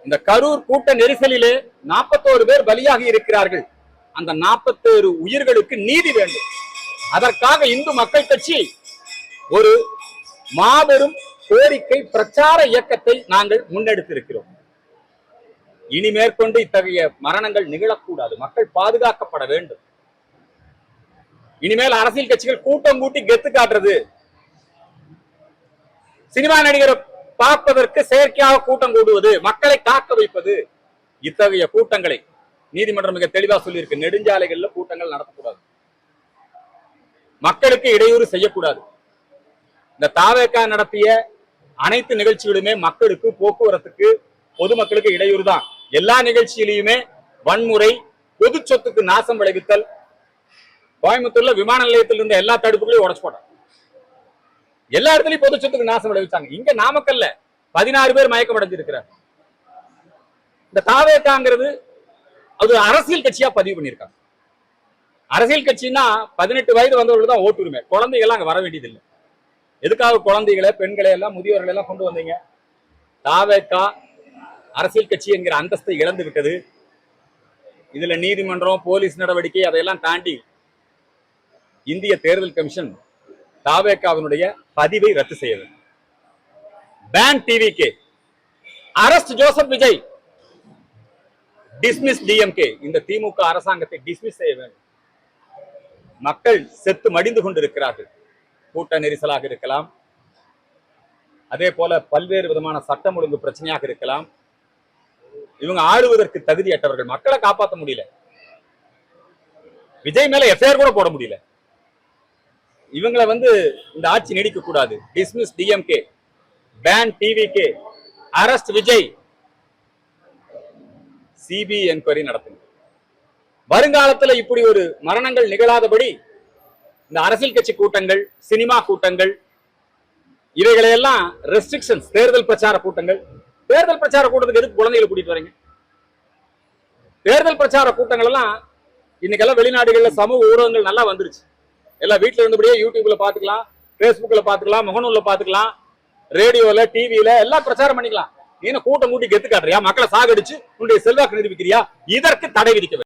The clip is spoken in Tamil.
இந்த கரூர் கூட்ட நெரிசலிலே 41 பேர் பலியாகி இருக்கிறார்கள். அந்த 41 உயிர்களுக்கு நீதி வேண்டும். அதற்காக இந்து மக்கள் கட்சி ஒரு மாபெரும் கோரிக்கை பிரச்சார இயக்கத்தை நாங்கள் முன்னெடுத்திருக்கிறோம். இனி மேற்கொண்டு இத்தகைய மரணங்கள் நிகழக்கூடாது. மக்கள் பாதுகாக்கப்பட வேண்டும். இனிமேல் அரசியல் கட்சிகள் கூட்டம் கூட்டி கெத்து காட்டுறது, சினிமா நடிகரை பார்ப்பதற்கு செயற்கையாக கூட்டம் கூடுவது, மக்களை காக்க வைப்பது, இத்தகைய கூட்டங்களை நீதிமன்றம் மிக தெளிவா சொல்லியிருக்கு. நெடுஞ்சாலைகள்ல கூட்டங்கள் நடத்தக்கூடாது, மக்களுக்கு இடையூறு செய்யக்கூடாது. இந்த தாவேகா நடத்திய அனைத்து நிகழ்ச்சிகளுமே மக்களுக்கு, போக்குவரத்துக்கு, பொதுமக்களுக்கு இடையூறு தான். எல்லா நிகழ்ச்சியிலுமே வன்முறை, பொது சொத்துக்கு நாசம் விளைவித்தல். கோயம்புத்தூர்ல விமான நிலையத்தில் இருந்த எல்லா தடுப்புகளையும் உடைச்சு போட்டாங்க. எல்லா இடத்துலயும் பொது சொத்துக்கு நாசம் விளைவிச்சாங்க. இங்க நாமக்கல்ல 16 பேர் மயக்கம் அடைஞ்சிருக்கிறார். இந்த தாவேகாங்கிறது அது அரசியல் கட்சியா பதிவு பண்ணியிருக்காங்க. அரசியல் கட்சின்னா 18 வயது வந்தவர்கள் தான் ஓட்டுரிமை. குழந்தைகள் அங்க வர வேண்டியதில்லை. எதுக்காக குழந்தைகளை, பெண்களை எல்லாம், முதியோர்களை எல்லாம் கொண்டு வந்தீங்க? தாவேகா அரசியல் கட்சி என்கிற அந்தஸ்தை இழந்து விட்டது. இதுல நீதிமன்றம், போலீஸ் நடவடிக்கை அதையெல்லாம் தாண்டி இந்திய தேர்தல் கமிஷன் தாவேகாவினுடைய பதிவை ரத்து செய்யது. Ban TVK, arrest Joseph Vijay, dismiss DMK. இந்த திமுக அரசாங்கத்தை டிஸ்மிஸ் செய்ய வேண்டும். மக்கள் செத்து மடிந்து கொண்டிருக்கிறார்கள். கூட்ட நெரிசலாக இருக்கலாம், அதே போல பல்வேறு விதமான சட்டம் ஒழுங்கு பிரச்சனையாக இருக்கலாம். இவங்க ஆளுவதற்கு தகுதியற்றவர்கள். மக்களை காப்பாற்ற முடியல. விஜய் மேல எஃப்ஐஆர் கூட போட முடியல. இவங்களை இந்த ஆட்சி நீடிக்க கூடாது. Dismiss DMK, ban TVK, arrest Vijay, CBI enquiry நடத்துங்க. வருங்காலத்தில் இப்படி ஒரு மரணங்கள் நிகழாதபடி இந்த அரசியல் கட்சி கூட்டங்கள், சினிமா கூட்டங்கள், இவைகளையெல்லாம் ரெஸ்ட்ரிக்ஷன்ஸ். தேர்தல் பிரச்சார கூட்டங்கள், தேர்தல் பிரச்சார கூட்டத்துக்கு எதுக்கு குழந்தைகளை கூட்டிட்டு வரீங்க? தேர்தல் பிரச்சார கூட்டங்கள் எல்லாம் இன்னைக்கெல்லாம் வெளிநாடுகள்ல சமூக ஊடகங்கள் நல்லா வந்துருச்சு. எல்லாம் வீட்டுல இருந்தபடியே யூடியூப்ல பாத்துக்கலாம், பேஸ்புக்ல பாத்துக்கலாம், முகநூல்ல பாத்துக்கலாம், ரேடியோல, டிவியில எல்லாம் பிரச்சாரம் பண்ணிக்கலாம். நீ கூட்டம் கூட்டி கெத்து காட்டுறியா? மக்களை சாகடிச்சு உன்னுடைய செல்வாக்கு நிரூபிக்கிறியா? இதற்கு தடை விதிக்க வேண்டும்.